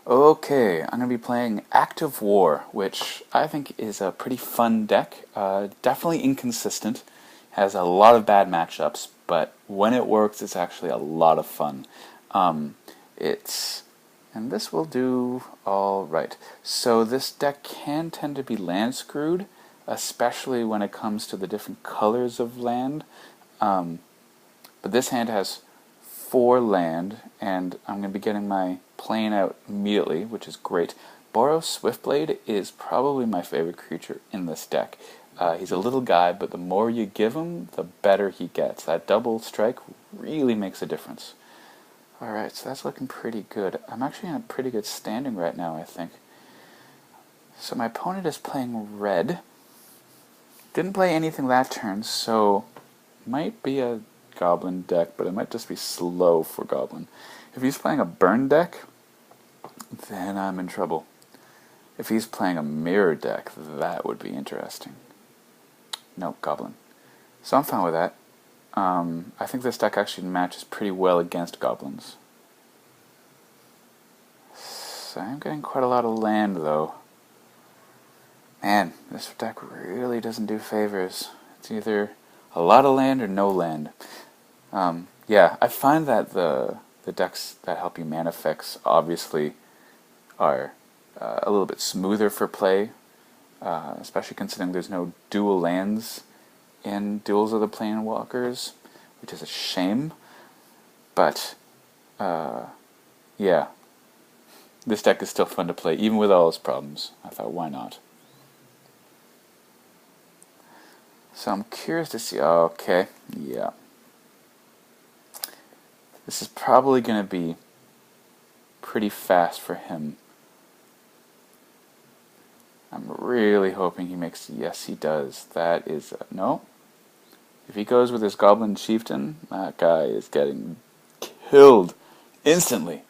Okay, I'm going to be playing Active War, which I think is a pretty fun deck. Definitely inconsistent, has a lot of bad matchups, but when it works, it's actually a lot of fun. Um, it's and this will do all right. So this deck can tend to be land screwed, especially when it comes to the different colors of land. Um, but this hand has 4 land, and I'm going to be getting my plane out immediately, which is great. Boros Swiftblade is probably my favorite creature in this deck. He's a little guy, but the more you give him, the better he gets. That double strike really makes a difference. Alright, so that's looking pretty good. I'm actually in a pretty good standing right now, I think. So my opponent is playing red. Didn't play anything that turn, so might be a Goblin deck, but it might just be slow for Goblin. If he's playing a burn deck, then I'm in trouble. If he's playing a mirror deck, that would be interesting. No, Goblin. So I'm fine with that. I think this deck actually matches pretty well against Goblins. So I'm getting quite a lot of land, though. Man, this deck really doesn't do favors. It's either a lot of land or no land. Yeah, I find that the decks that help you mana fix obviously are a little bit smoother for play, especially considering there's no dual lands in Duels of the Planeswalkers, which is a shame. But yeah, this deck is still fun to play, even with all its problems. I thought, why not? So I'm curious to see. Okay, yeah. This is probably going to be pretty fast for him. I'm really hoping he makes... Yes, he does. That is... no. If he goes with his Goblin Chieftain, that guy is getting killed instantly.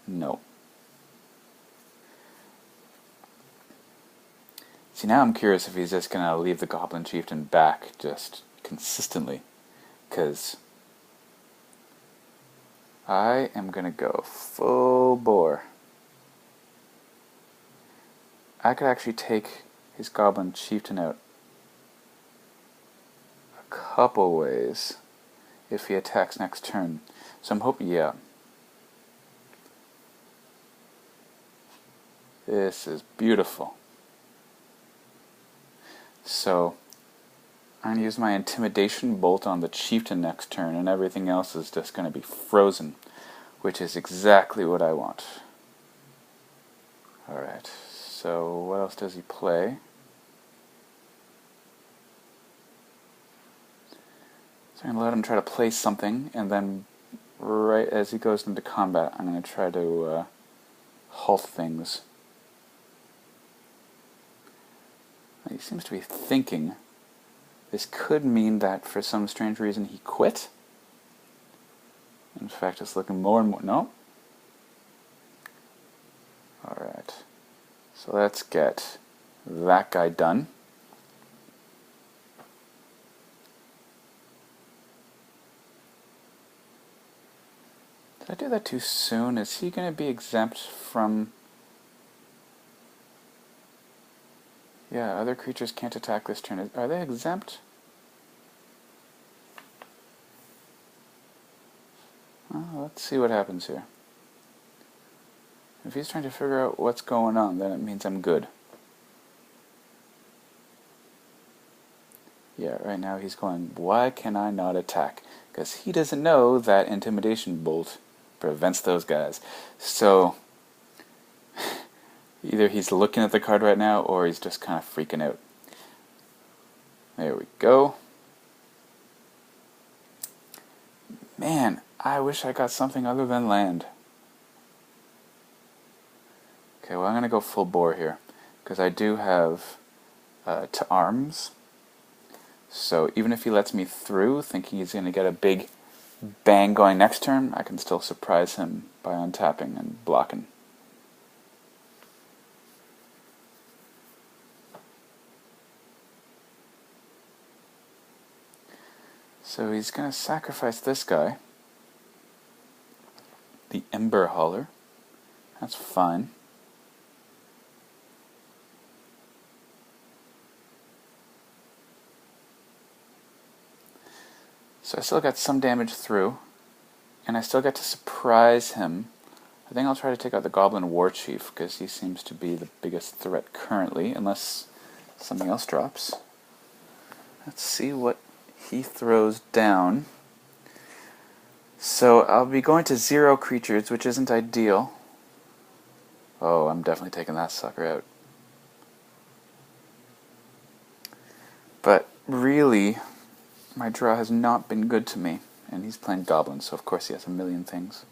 No. See, now I'm curious if he's just going to leave the Goblin Chieftain back just consistently. Because I am going to go full bore. I could actually take his Goblin Chieftain out a couple ways if he attacks next turn. So I'm hoping, yeah. This is beautiful. So I'm going to use my Intimidation Bolt on the Chieftain next turn, and everything else is just going to be frozen, which is exactly what I want. Alright, so what else does he play? So I'm going to let him try to play something, and then right as he goes into combat, I'm going to try to halt things. He seems to be thinking. This could mean that for some strange reason he quit. In fact, it's looking more and more... No? Alright. So let's get that guy done. Did I do that too soon? Is he going to be exempt from... Yeah, other creatures can't attack this turn. Are they exempt? Well, let's see what happens here. If he's trying to figure out what's going on, then it means I'm good. Yeah, right now he's going, why can I not attack? Because he doesn't know that Intimidation Bolt prevents those guys. So, either he's looking at the card right now, or he's just kind of freaking out. There we go. Man, I wish I got something other than land. Okay, well I'm going to go full bore here, because I do have to arms. So even if he lets me through, thinking he's going to get a big bang going next turn, I can still surprise him by untapping and blocking. So he's going to sacrifice this guy, the Ember Hauler. That's fine. So I still got some damage through, and I still get to surprise him. I think I'll try to take out the Goblin War Chief, because he seems to be the biggest threat currently, unless something else drops. Let's see what he throws down. So I'll be going to 0 creatures, which isn't ideal. Oh, I'm definitely taking that sucker out. But really, my draw has not been good to me. And he's playing goblins, so of course he has a million things.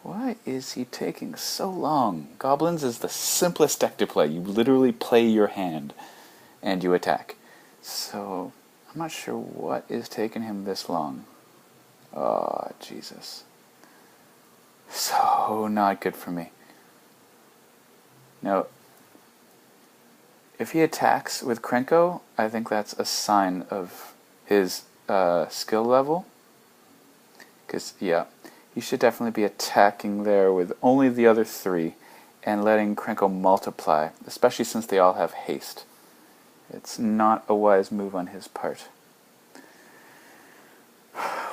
Why is he taking so long? Goblins is the simplest deck to play. You literally play your hand, and you attack. So, I'm not sure what is taking him this long. Oh, Jesus. So not good for me. Now, if he attacks with Krenko, I think that's a sign of his skill level. Because, yeah, he should definitely be attacking there with only the other 3 and letting Krenko multiply, especially since they all have haste. It's not a wise move on his part.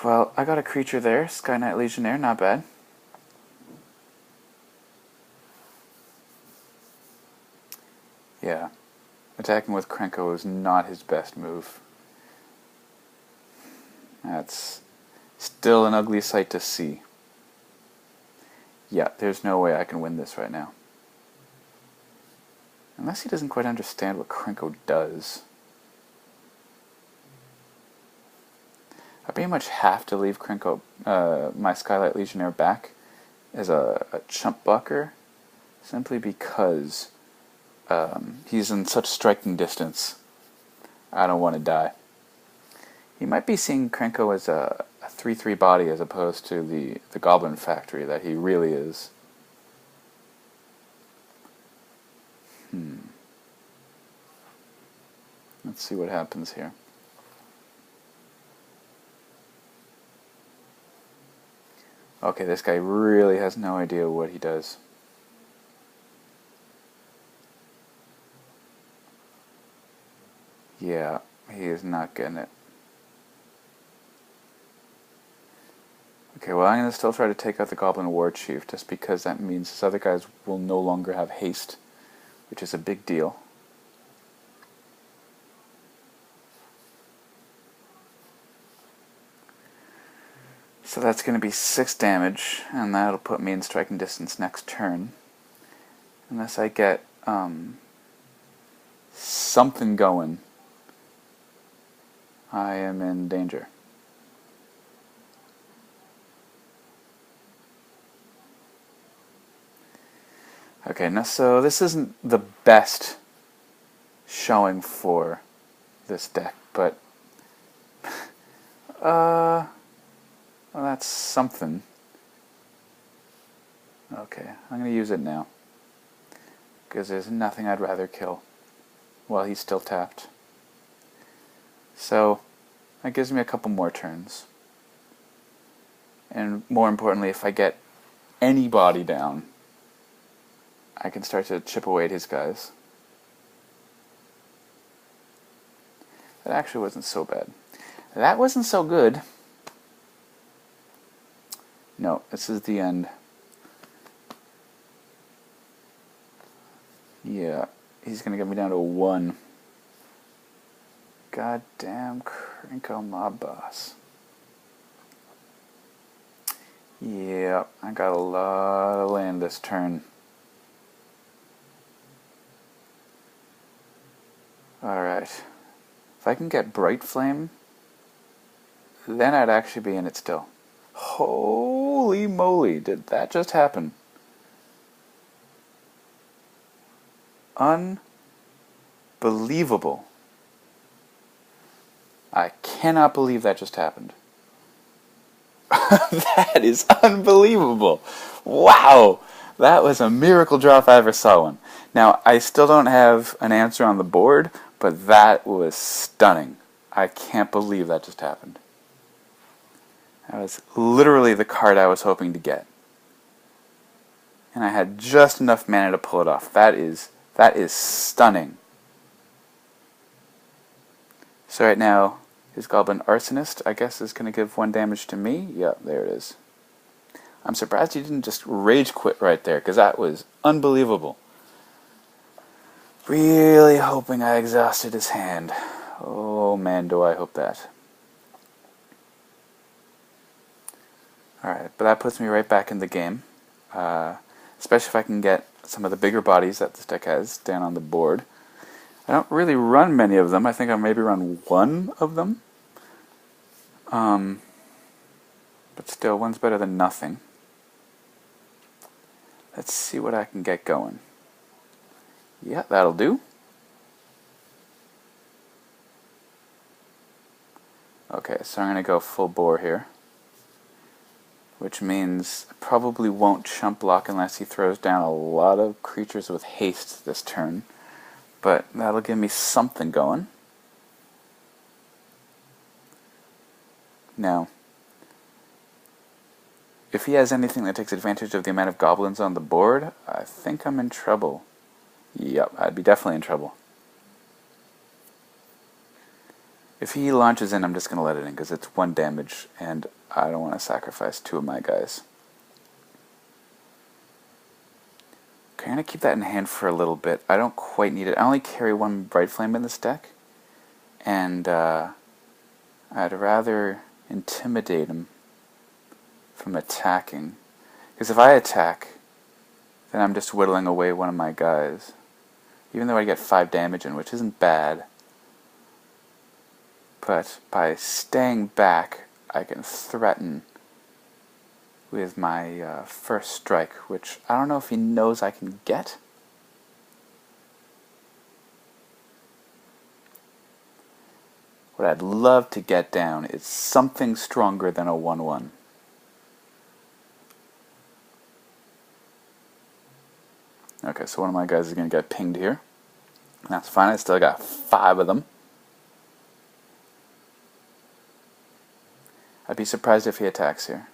Well, I got a creature there, Sky Knight Legionnaire, not bad. Yeah, attacking with Krenko is not his best move. That's still an ugly sight to see. Yeah, there's no way I can win this right now. Unless he doesn't quite understand what Krenko does. I pretty much have to leave Krenko, my Skylight Legionnaire back as a chump blocker, simply because he's in such striking distance. I don't want to die. He might be seeing Krenko as a 3/3 body as opposed to the Goblin Factory that he really is. Let's see what happens here. Okay, this guy really has no idea what he does. Yeah, he is not getting it. Okay, well, I'm going to still try to take out the Goblin War Chief, just because that means his other guys will no longer have haste, which is a big deal. So that's going to be 6 damage, and that'll put me in striking distance next turn. Unless I get something going, I am in danger. Okay, now so this isn't the best showing for this deck, but well, that's something. Okay, I'm going to use it now, because there's nothing I'd rather kill while he's still tapped. So that gives me a couple more turns. And more importantly, if I get anybody down, I can start to chip away at his guys. That actually wasn't so bad. That wasn't so good. No, this is the end. Yeah, he's gonna get me down to 1. Goddamn Krenko mob boss. Yeah, I got a lot of land this turn. Alright. If I can get Bright Flame, then I'd actually be in it still. Holy moly, did that just happen? Unbelievable. I cannot believe that just happened. That is unbelievable. Wow. That was a miracle draw if I ever saw one. Now, I still don't have an answer on the board, but that was stunning. I can't believe that just happened. That was literally the card I was hoping to get. And I had just enough mana to pull it off. That is stunning. So right now, his Goblin Arsonist, I guess, is going to give 1 damage to me. Yep, there it is. I'm surprised he didn't just rage quit right there, because that was unbelievable. Really hoping I exhausted his hand. Oh man, do I hope that. Alright, but that puts me right back in the game. Especially if I can get some of the bigger bodies that this deck has down on the board. I don't really run many of them. I think I maybe run 1 of them. But still, 1's better than nothing. Let's see what I can get going. Yeah, that'll do. Okay, so I'm going to go full bore here. Which means I probably won't chump block unless he throws down a lot of creatures with haste this turn. But that'll give me something going. Now, if he has anything that takes advantage of the amount of goblins on the board, I think I'm in trouble. Yep, I'd be definitely in trouble. If he launches in, I'm just going to let it in because it's 1 damage, and I don't want to sacrifice 2 of my guys. Okay, I'm going to keep that in hand for a little bit. I don't quite need it. I only carry 1 Bright Flame in this deck, and I'd rather intimidate him from attacking. Because if I attack, then I'm just whittling away 1 of my guys. Even though I get 5 damage in, which isn't bad. But by staying back, I can threaten with my first strike, which I don't know if he knows I can get. What I'd love to get down is something stronger than a 1/1. Okay, so 1 of my guys is going to get pinged here. That's fine, I still got 5 of them. I'd be surprised if he attacks here.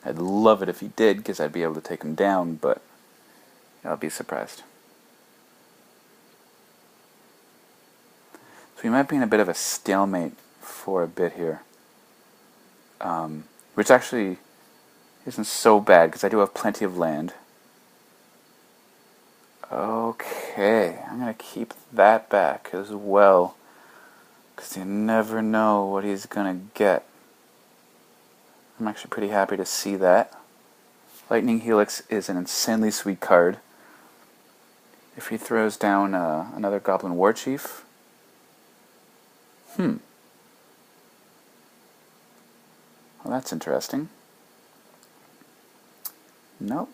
I'd love it if he did, because I'd be able to take him down, but I'll be surprised. So we might be in a bit of a stalemate for a bit here. Which actually isn't so bad, because I do have plenty of land. Okay, I'm going to keep that back as well, because you never know what he's going to get. I'm actually pretty happy to see that. Lightning Helix is an insanely sweet card. If he throws down another Goblin Warchief... Well, that's interesting. Nope.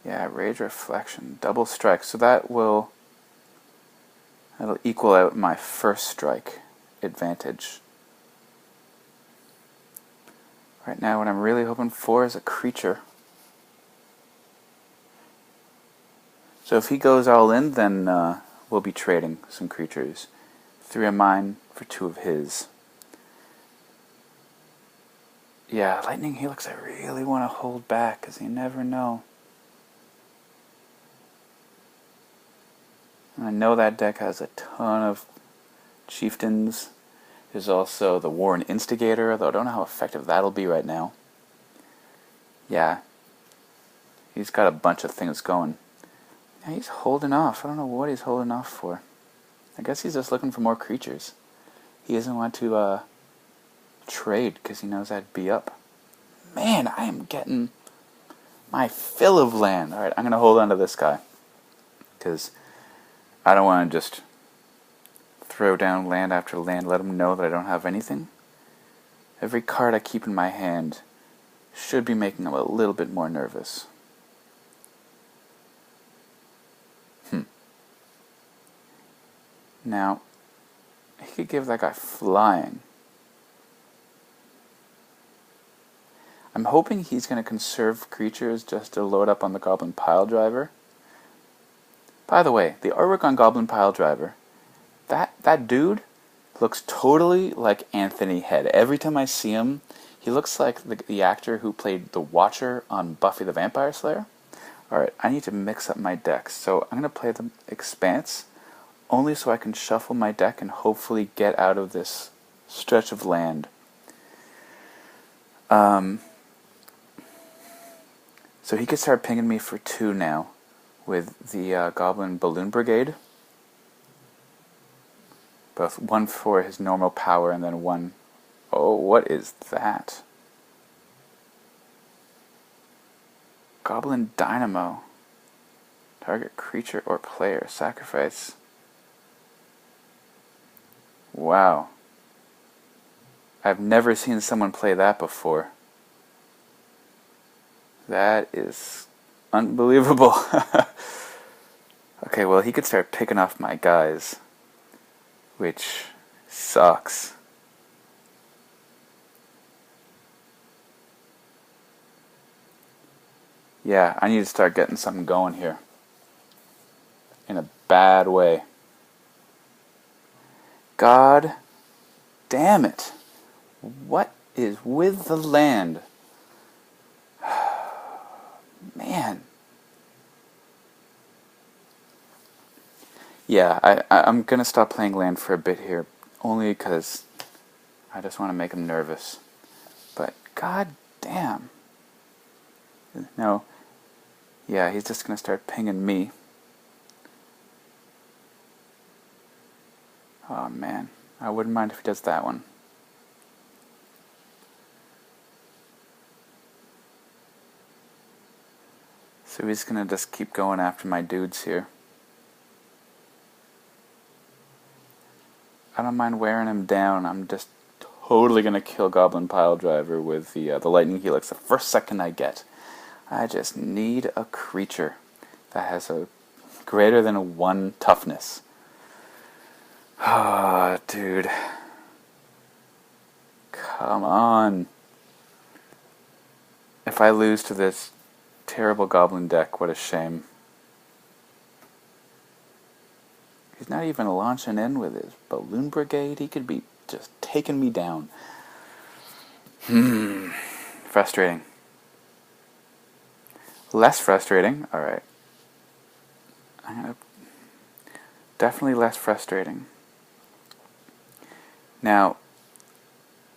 Yeah, Rage Reflection, double strike. So that'll equal out my first strike advantage. Right now what I'm really hoping for is a creature. So if he goes all in, then we'll be trading some creatures. 3 of mine for 2 of his. Yeah, Lightning Helix I really want to hold back, because you never know. And I know that deck has a ton of chieftains. There's also the Warren Instigator, though I don't know how effective that'll be right now. Yeah, he's got a bunch of things going. Yeah, he's holding off. I don't know what he's holding off for. I guess he's just looking for more creatures. He doesn't want to trade because he knows I'd be up. Man, I am getting my fill of land. Alright, I'm going to hold on to this guy, because I don't want to just throw down land after land, let him know that I don't have anything. Every card I keep in my hand should be making him a little bit more nervous. Now, he could give that guy flying. I'm hoping he's going to conserve creatures just to load up on the Goblin Piledriver. By the way, the artwork on Goblin Piledriver, that dude looks totally like Anthony Head. Every time I see him, he looks like the actor who played the Watcher on Buffy the Vampire Slayer. Alright, I need to mix up my decks. So I'm going to play the Expanse, only so I can shuffle my deck and hopefully get out of this stretch of land. So he could start pinging me for 2 now with the Goblin Balloon Brigade. Both 1 for his normal power and then 1... Oh, what is that? Goblin Dynamo. Target creature or player. Sacrifice. Wow. I've never seen someone play that before. That is unbelievable. Okay, well, he could start picking off my guys, which sucks. Yeah, I need to start getting something going here. In a bad way. God damn it. What is with the land? Man. Yeah, I'm going to stop playing land for a bit here, only because I just want to make him nervous. But god damn. No. Yeah, he's just going to start pinging me. Oh man, I wouldn't mind if he does that one. So he's going to just keep going after my dudes here. I don't mind wearing him down. I'm just totally going to kill Goblin Piledriver with the Lightning Helix the first second I get. I just need a creature that has a greater than a 1 toughness. Ah, dude. Come on. If I lose to this terrible Goblin deck, what a shame. He's not even launching in with his Balloon Brigade. He could be just taking me down. Frustrating. Less frustrating. Alright. Definitely less frustrating. Now,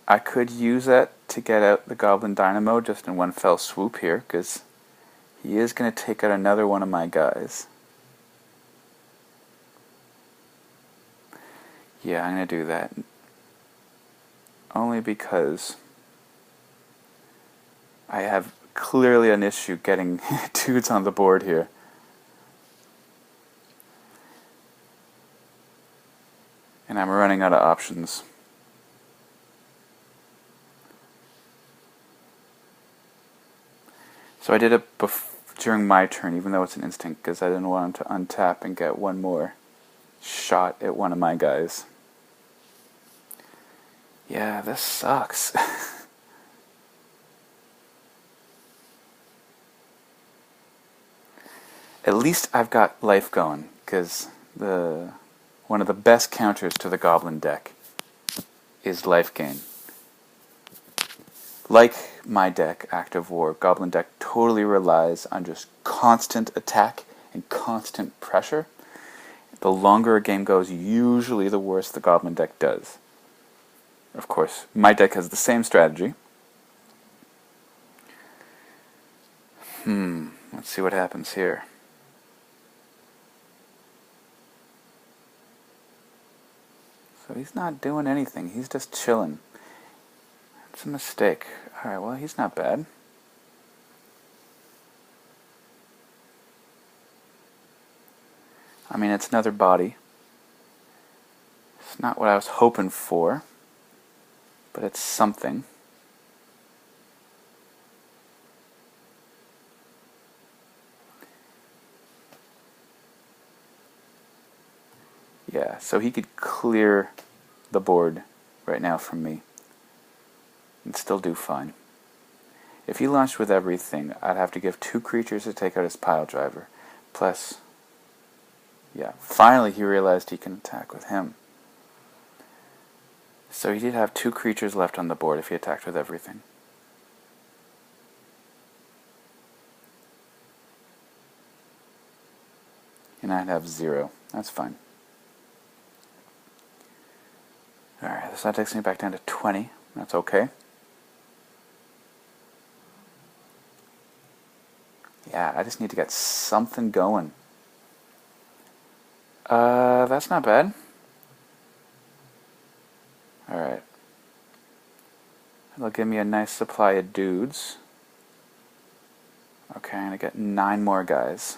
I could use that to get out the Goblin Dynamo just in one fell swoop here, because he is going to take out another one of my guys. Yeah, I'm going to do that. Only because I have clearly an issue getting dudes on the board here. And I'm running out of options. So I did it during my turn, even though it's an instinct, because I didn't want him to untap and get one more shot at one of my guys. Yeah, this sucks. At least I've got life going, because one of the best counters to the Goblin deck is life gain. Like my deck, Active War, Goblin deck totally relies on just constant attack and constant pressure. The longer a game goes, usually the worse the Goblin deck does. Of course, my deck has the same strategy. Let's see what happens here. So he's not doing anything, he's just chilling. It's a mistake. Alright, well, he's not bad. I mean, it's another body. It's not what I was hoping for, but it's something. Yeah, so he could clear the board right now from me and still do fine. If he launched with everything, I'd have to give 2 creatures to take out his Piledriver. Plus, yeah, finally he realized he can attack with him. So he did have 2 creatures left on the board if he attacked with everything. and I'd have 0. That's fine. Alright, so that takes me back down to 20. That's okay. Yeah, I just need to get something going. That's not bad. Alright. It'll give me a nice supply of dudes. Okay, I'm gonna get 9 more guys.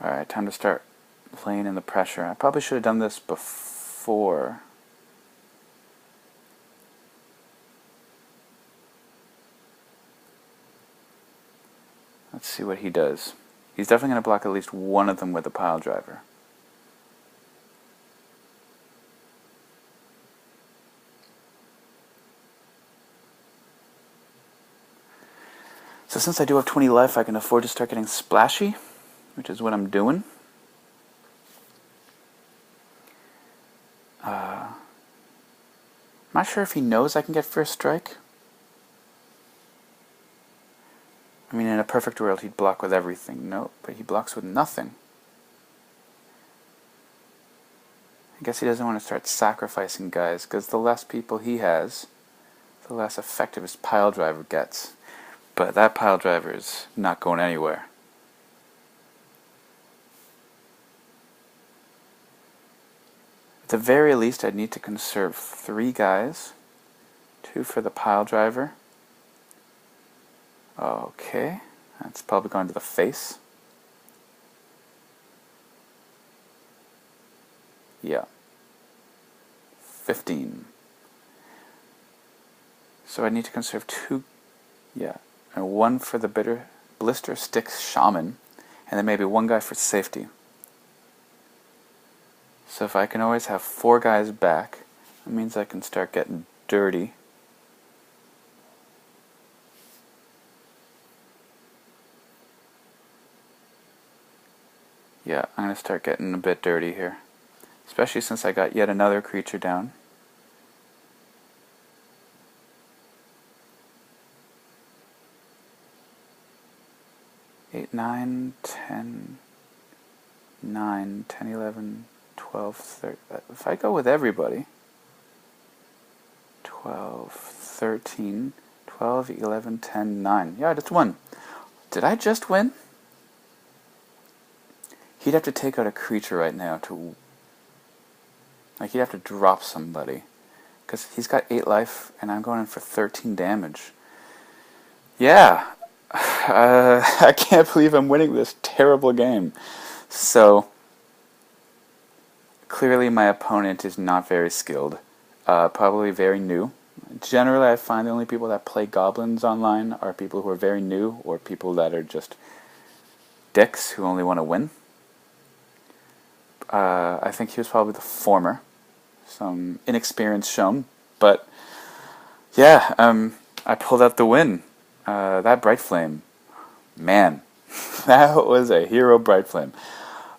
Alright, time to start laying in the pressure. I probably should have done this before. Let's see what he does. He's definitely going to block at least one of them with a pile driver. So since I do have 20 life, I can afford to start getting splashy, which is what I'm doing. I'm not sure if he knows I can get first strike. I mean, in a perfect world, he'd block with everything. No, but he blocks with nothing. I guess he doesn't want to start sacrificing guys, because the less people he has, the less effective his pile driver gets. But that pile driver is not going anywhere. At the very least, I'd need to conserve 3 guys. 2 for the pile driver. Okay, that's probably going to the face. Yeah. 15. So I need to conserve 2, yeah, and 1 for the Blister Sticks Shaman, and then maybe 1 guy for safety. So if I can always have 4 guys back, that means I can start getting dirty. Yeah, I'm going to start getting a bit dirty here. Especially since I got yet another creature down. Eight, 9, 10, 9, 10, 11, 12, 13. If I go with everybody, 12, 13, 12, 11, 10, 9. Yeah, I just won. Did I just win? He'd have to take out a creature right now to... Like, he'd have to drop somebody. Because he's got 8 life, and I'm going in for 13 damage. Yeah. I can't believe I'm winning this terrible game. So, clearly my opponent is not very skilled. Probably very new. Generally, I find the only people that play goblins online are people who are very new, or people that are just dicks who only want to win. I think he was probably the former. Some inexperience shown. But, yeah, I pulled out the win. That Bright Flame. Man, that was a hero Bright Flame.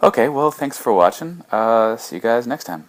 Okay, well, thanks for watching. See you guys next time.